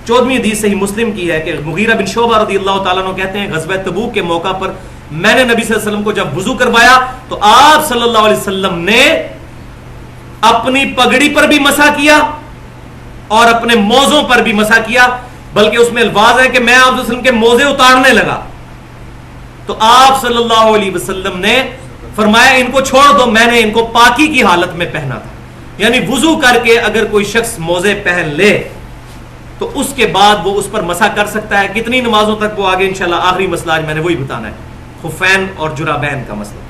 14ویں حدیث صحیح مسلم کی ہے کہ مغیرہ بن شعبہ رضی اللہ تعالیٰ عنہ کہتے ہیں غزوہ تبوک کے موقع پر میں نے نبی صلی اللہ علیہ وسلم کو جب وضو کروایا تو آپ صلی اللہ علیہ وسلم نے اپنی پگڑی پر بھی مسح کیا اور اپنے موزوں پر بھی مسح کیا، بلکہ اس میں الفاظ ہے کہ میں آپ صلی اللہ علیہ وسلم کے موزے اتارنے لگا تو آپ صلی اللہ علیہ وسلم نے فرمایا ان کو چھوڑ دو، میں نے ان کو پاکی کی حالت میں پہنا تھا. یعنی وضو کر کے اگر کوئی شخص موزے پہن لے تو اس کے بعد وہ اس پر مسح کر سکتا ہے. کتنی نمازوں تک وہ آگے انشاءاللہ آخری مسئلہ آج میں نے وہی بتانا ہے، خفین اور جرابین کا مسئلہ.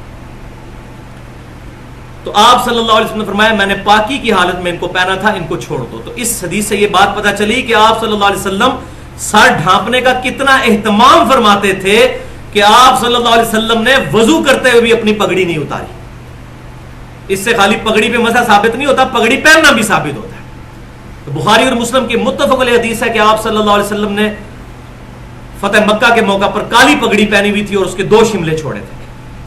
تو آپ صلی اللہ علیہ وسلم نے فرمایا میں نے پاکی کی حالت میں ان کو پہنا تھا، ان کو چھوڑ دو. تو اس حدیث سے یہ بات پتہ چلی کہ آپ صلی اللہ علیہ وسلم سر ڈھانپنے کا کتنا اہتمام فرماتے تھے کہ آپ صلی اللہ علیہ وسلم نے وضو کرتے ہوئے بھی اپنی پگڑی نہیں اتاری. اس سے خالی پگڑی پہ مسح ثابت نہیں ہوتا، پگڑی پہننا بھی ثابت ہوتا ہے. تو بخاری اور مسلم کی متفق علیہ حدیث ہے کہ آپ صلی اللہ علیہ وسلم نے فتح مکہ کے موقع پر کالی پگڑی پہنی ہوئی تھی اور اس کے 2 شملے چھوڑے تھے.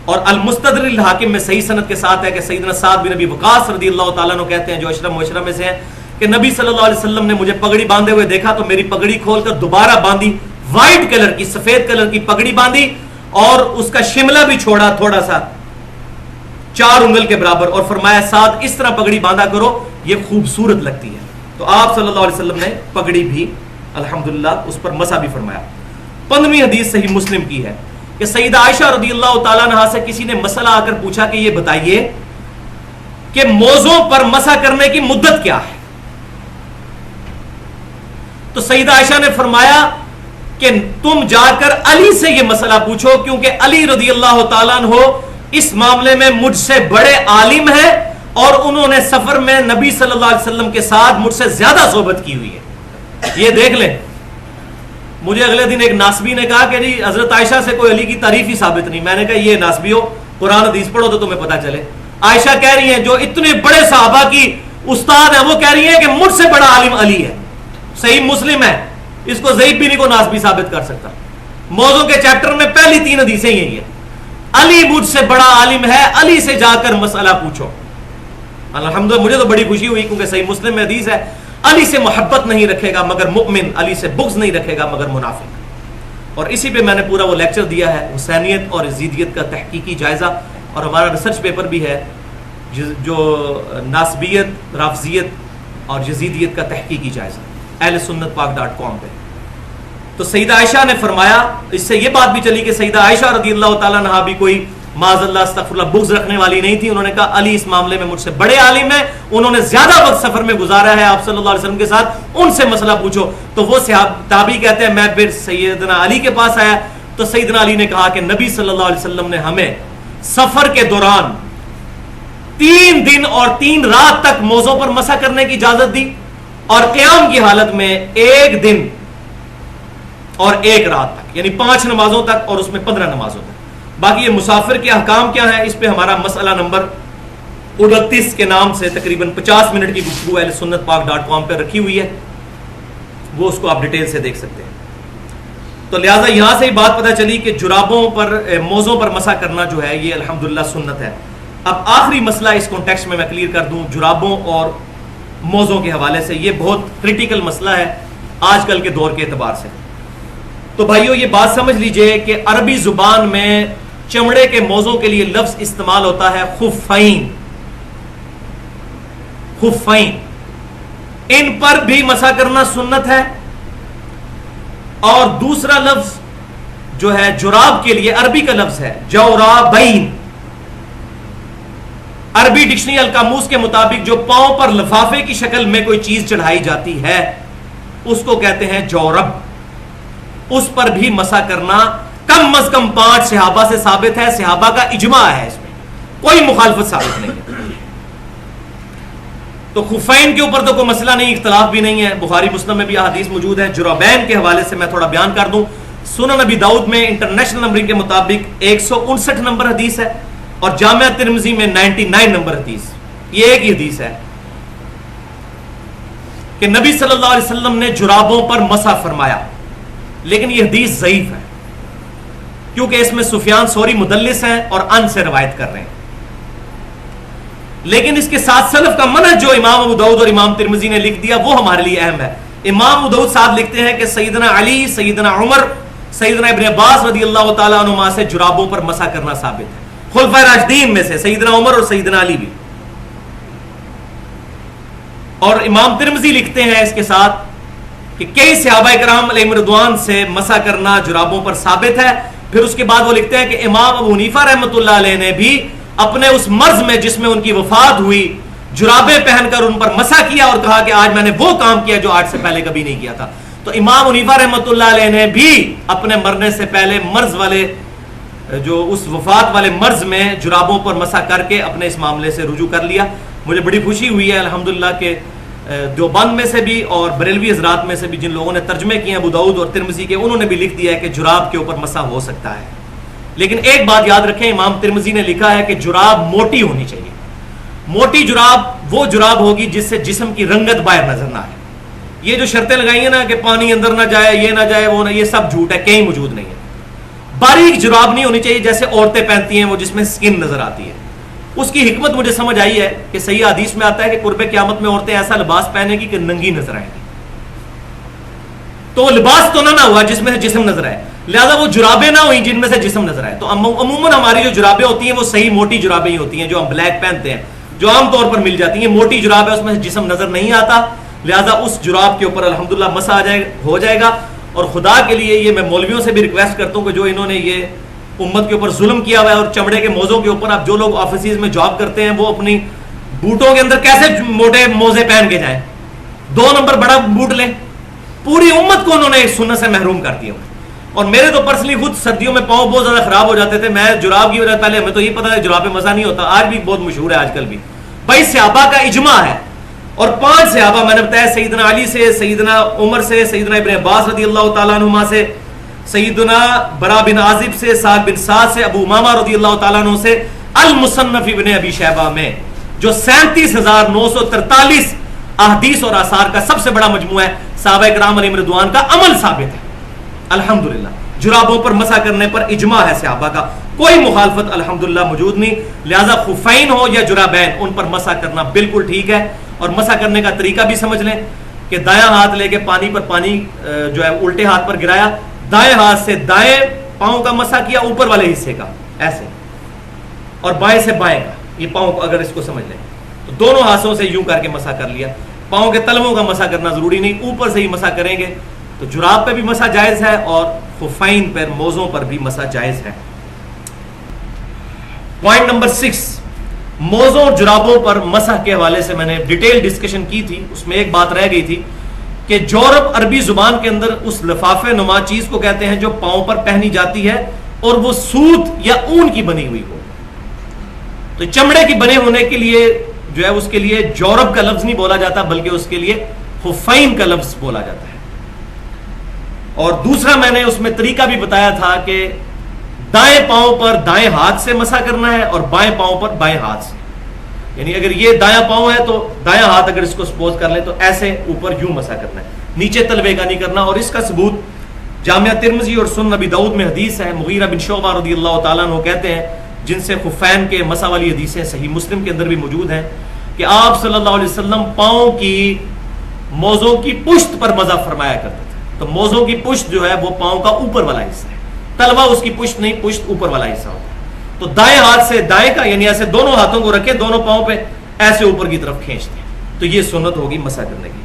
اور المستدرک الحاکم میں صحیح سند کے ساتھ ہے کہ سیدنا سعد بن ابی وقاص رضی اللہ تعالیٰ عنہ کہتے ہیں جو اشرف مبشرہ میں سے ہیں کہ نبی صلی اللہ علیہ وسلم نے مجھے پگڑی باندھے ہوئے دیکھا تو میری پگڑی کھول کر دوبارہ باندھی، وائٹ کلر کی سفید کلر کی پگڑی باندھی اور اس کا شملہ بھی چھوڑا تھوڑا سا 4 انگل کے برابر اور فرمایا سعد اس طرح پگڑی باندھا کرو یہ خوبصورت لگتی ہے. تو آپ صلی اللہ علیہ وسلم نے پگڑی بھی الحمدللہ اس پر مسح بھی فرمایا. 15ویں حدیث صحیح مسلم کی ہے کہ سیدہ عائشہ رضی اللہ تعالیٰ عنہا سے کسی نے مسئلہ آ کر پوچھا کہ یہ بتائیے کہ موزوں پر مسح کرنے کی مدت کیا ہے. تو سیدہ عائشہ نے فرمایا کہ تم جا کر علی سے یہ مسئلہ پوچھو کیونکہ علی رضی اللہ تعالیٰ عنہ اس معاملے میں مجھ سے بڑے عالم ہیں اور انہوں نے سفر میں نبی صلی اللہ علیہ وسلم کے ساتھ مجھ سے زیادہ صحبت کی ہوئی ہے. یہ دیکھ لیں، مجھے اگلے دن ایک ناسبی نے کہا کہ جی حضرت عائشہ سے کوئی علی کی تعریف ہی ثابت نہیں. میں نے کہا یہ ناسبی ہو، قرآن حدیث پڑھو تو تمہیں پتہ چلے. عائشہ کہہ رہی ہیں جو اتنے بڑے صحابہ کی استاد ہیں وہ کہہ رہی ہیں کہ مجھ سے بڑا عالم علی ہے. صحیح مسلم ہے، اس کو ضعیف بھی نہیں کو ناسبی ثابت کر سکتا. موضوع کے چیپٹر میں پہلی 3 حدیثیں یہی ہیں، علی مجھ سے بڑا عالم ہے، علی سے جا کر مسئلہ پوچھو. الحمدللہ مجھے تو بڑی خوشی ہوئی کیونکہ صحیح مسلم میں حدیث ہے علی سے محبت نہیں رکھے گا مگر مؤمن، علی سے بغض نہیں رکھے گا مگر منافق. اور اسی پہ میں نے پورا وہ لیکچر دیا ہے حسینیت اور یزیدیت کا تحقیقی جائزہ، اور ہمارا ریسرچ پیپر بھی ہے جو ناسبیت، رافضیت اور یزیدیت کا تحقیقی جائزہ اہل سنت پاک.com پہ. تو سیدہ عائشہ نے فرمایا، اس سے یہ بات بھی چلی کہ سیدہ عائشہ رضی اللہ تعالیٰ عنہا بھی کوئی معاذ اللہ استغفر اللہ بغض رکھنے والی نہیں تھی. انہوں نے کہا علی اس معاملے میں مجھ سے بڑے عالم ہیں، انہوں نے زیادہ وقت سفر میں گزارا ہے آپ صلی اللہ علیہ وسلم کے ساتھ، ان سے مسئلہ پوچھو. تو وہ تابعی کہتے ہیں میں پھر سیدنا علی کے پاس آیا تو سیدنا علی نے کہا کہ نبی صلی اللہ علیہ وسلم نے ہمیں سفر کے دوران 3 دن اور 3 رات تک موزوں پر مسح کرنے کی اجازت دی اور قیام کی حالت میں 1 دن اور 1 رات تک، یعنی 5 نمازوں تک اور اس میں 15 نمازوں تک. باقی یہ مسافر کے احکام کیا ہیں اس پہ ہمارا مسئلہ نمبر 29 کے نام سے تقریباً 50 منٹ کی گفتگو اہل سنت پاک.com پہ رکھی ہوئی ہے، وہ اس کو آپ ڈیٹیل سے دیکھ سکتے ہیں. تو لہٰذا یہاں سے ہی بات پتہ چلی کہ جرابوں پر موزوں پر مسح کرنا جو ہے یہ الحمدللہ سنت ہے. اب آخری مسئلہ اس کانٹیکسٹ میں کلیئر کر دوں جرابوں اور موزوں کے حوالے سے، یہ بہت کریٹیکل مسئلہ ہے آج کل کے دور کے اعتبار سے. تو بھائیو یہ بات سمجھ لیجئے کہ عربی زبان میں چمڑے کے موزوں کے لیے لفظ استعمال ہوتا ہے خفین. خفین ان پر بھی مسح کرنا سنت ہے. اور دوسرا لفظ جو ہے جراب کے لیے عربی کا لفظ ہے جورابین. عربی ڈکشنری القاموس کے مطابق جو پاؤں پر لفافے کی شکل میں کوئی چیز چڑھائی جاتی ہے اس کو کہتے ہیں جورب. اس پر بھی مسح کرنا کم از کم 5 صحابہ سے ثابت ہے، صحابہ کا اجماع ہے، اس میں کوئی مخالفت ثابت نہیں ہے. تو خفین کے اوپر تو کوئی مسئلہ نہیں، اختلاف بھی نہیں ہے، بخاری مسلم میں بھی حدیث موجود ہے. جرابین کے حوالے سے میں تھوڑا بیان کر دوں. سنن ابی داؤد میں انٹرنیشنل نمبرنگ کے مطابق 159 نمبر حدیث ہے اور جامعہ ترمذی میں 99 نمبر حدیث. یہ ایک ہی حدیث ہے کہ نبی صلی اللہ علیہ وسلم نے جرابوں پر مسح فرمایا، لیکن یہ حدیث ضعیف ہے کیونکہ اس میں سفیان ثوری مدلس ہیں اور ان سے روایت کر رہے ہیں. لیکن اس کے ساتھ سلف کا منہج جو امام ابو داؤد اور امام ترمذی نے لکھ دیا وہ ہمارے لیے اہم ہے. امام ابو داؤد صاحب لکھتے ہیں کہ سیدنا علی، سیدنا عمر، سیدنا ابن عباس رضی اللہ تعالیٰ عنہما سے جرابوں پر مسح کرنا ثابت ہے، خلفائے راشدین میں سے سیدنا عمر اور سیدنا علی بھی. اور امام ترمذی لکھتے ہیں اس کے ساتھ کہ کئی صحابہ کرام علیہم رضوان سے مسح کرنا جرابوں پر ثابت ہے. پھر اس کے بعد وہ لکھتے ہیں کہ امام ابو حنیفہ رحمۃ اللہ علیہ نے بھی اپنے اس مرض میں جس میں ان کی وفات ہوئی جرابیں پہن کر ان پر مسح کیا اور کہا کہ آج میں نے وہ کام کیا جو آج سے پہلے کبھی نہیں کیا تھا. تو امام حنیفہ رحمۃ اللہ علیہ نے بھی اپنے مرنے سے پہلے مرض والے جو اس وفات والے مرض میں جرابوں پر مسح کر کے اپنے اس معاملے سے رجوع کر لیا. مجھے بڑی خوشی ہوئی ہے الحمدللہ کہ دیوبند میں سے بھی اور بریلوی حضرات میں سے بھی جن لوگوں نے ترجمے کیے ہیں ابو داؤد اور ترمذی کے، انہوں نے بھی لکھ دیا ہے کہ جراب کے اوپر مسح ہو سکتا ہے. لیکن ایک بات یاد رکھیں، امام ترمذی نے لکھا ہے کہ جراب موٹی ہونی چاہیے. موٹی جراب وہ جراب ہوگی جس سے جسم کی رنگت باہر نظر نہ آئے. یہ جو شرطیں لگائی ہیں نا کہ پانی اندر نہ جائے، یہ نہ جائے، وہ نہ، یہ سب جھوٹ ہے، کہیں موجود نہیں ہے. باریک جراب نہیں ہونی چاہیے جیسے عورتیں پہنتی ہیں وہ جس میں سکن نظر آتی ہے. اس کی حکمت مجھے سمجھ آئی ہے کہ صحیح حدیث میں آتا ہے کہ قرب قیامت میں عورتیں ایسا لباس پہنے گی کہ ننگی نظر آئے گی. تو لباس تو نہ ہوا جس میں سے جسم نظر آئے، لہذا وہ جرابیں نہ ہوئیں جن میں سے جسم نظر آئے. تو عموماً ہماری جو جرابیں ہوتی ہیں وہ صحیح موٹی جرابیں ہی ہوتی ہیں جو ہم بلیک پہنتے ہیں، جو عام طور پر مل جاتی ہیں. موٹی جراب ہے، اس میں سے جسم نظر نہیں آتا، لہذا اس جراب کے اوپر الحمدللہ مسح ہو جائے گا. اور خدا کے لیے یہ میں مولویوں سے بھی ریکویسٹ کرتا ہوں کہ جو انہوں نے یہ امت کے اوپر ظلم کیا ہوا ہے اور چمڑے کے موزوں کے اوپر، اب جو لوگ آفیسز میں جاب کرتے ہیں وہ اپنی بوٹوں کے اندر کیسے موٹے موزے پہن کے جائیں، 2 نمبر بڑا بوٹ لیں. پوری امت کو انہوں نے ایک سنت سے محروم کر دیا. اور میرے تو پرسنلی خود سردیوں میں پاؤں بہت زیادہ خراب ہو جاتے تھے. میں جراب کی وجہ پہلے ہمیں تو یہ پتا ہے جراب پہ مزہ نہیں ہوتا، آج بھی بہت مشہور ہے آج کل بھی. بھائی صحابہ کا اجماع ہے اور 5 صحابہ میں نے بتایا، سیدنا علی سے، سیدنا عمر سے، سیدنا ابن عباس رضی اللہ تعالیٰ عنہما سے، سیدنا برا بن عازب سے، سعد بن سعد سے، ابو امامہ رضی اللہ تعالیٰ عنہ سے، المصنف ابن ابی شیبہ میں جو 37,943 احادیث اور آثار کا سب سے بڑا مجموعہ ہے، صحابہ کرام علیہم رضوان کا عمل ثابت ہے. الحمدللہ جرابوں پر مسح کرنے پر اجماع ہے صحابہ کا، کوئی مخالفت الحمدللہ موجود نہیں. لہذا خفین ہو یا جرابین، ان پر مسح کرنا بالکل ٹھیک ہے. اور مسح کرنے کا طریقہ بھی سمجھ لیں کہ دایاں ہاتھ لے کے پانی پر پانی جو ہے الٹے ہاتھ پر گرایا، دائیں ہاتھ سے دائیں پاؤں کا مسح کیا، اوپر والے حصے کا ایسے، اور بائیں سے بائیں کا، یہ پاؤں کو اگر اس کو سمجھ لیں تو دونوں ہاتھوں سے یوں کر کے مسح کر لیا. پاؤں کے تلووں کا مسح کرنا ضروری نہیں، اوپر سے ہی مسح کریں گے تو جراب پہ بھی مسح جائز ہے اور خفین پر، موزوں پر بھی مسح جائز ہے. پوائنٹ نمبر 6، موزوں اور جرابوں پر مسح کے حوالے سے میں نے ڈیٹیل ڈسکشن کی تھی. اس میں ایک بات رہ گئی تھی کہ جورب عربی زبان کے اندر اس لفافے نما چیز کو کہتے ہیں جو پاؤں پر پہنی جاتی ہے اور وہ سوت یا اون کی بنی ہوئی ہو. تو چمڑے کی بنے ہونے کے لیے جو ہے اس کے لیے جورب کا لفظ نہیں بولا جاتا بلکہ اس کے لیے خفین کا لفظ بولا جاتا ہے. اور دوسرا میں نے اس میں طریقہ بھی بتایا تھا کہ دائیں پاؤں پر دائیں ہاتھ سے مسح کرنا ہے اور بائیں پاؤں پر بائیں ہاتھ سے. یعنی اگر یہ دایاں پاؤں ہے تو دایاں ہاتھ اگر اس کو سپوز کر لیں تو ایسے اوپر یوں مسح کرنا ہے، نیچے تلوے کا نہیں کرنا. اور اس کا ثبوت جامعہ ترمذی اور سنن نبی داؤد میں حدیث ہے. مغیرہ بن شعبہ رضی اللہ تعالیٰ عنہ کہتے ہیں، جن سے خفین کے مسح والی حدیثیں صحیح مسلم کے اندر بھی موجود ہیں، کہ آپ صلی اللہ علیہ وسلم پاؤں کی موزوں کی پشت پر مسح فرمایا کرتے تھے. تو موزوں کی پشت جو ہے وہ پاؤں کا اوپر والا حصہ ہے، تلوا اس کی پشت نہیں، پشت اوپر والا حصہ ہوتا ہے. تو دائیں ہاتھ سے دائیں کا، یعنی ایسے دونوں ہاتھوں کو رکھے، دونوں پاؤں پہ ایسے اوپر کی طرف کھینچتے ہیں، تو یہ سنت ہوگی مسح کرنے کی.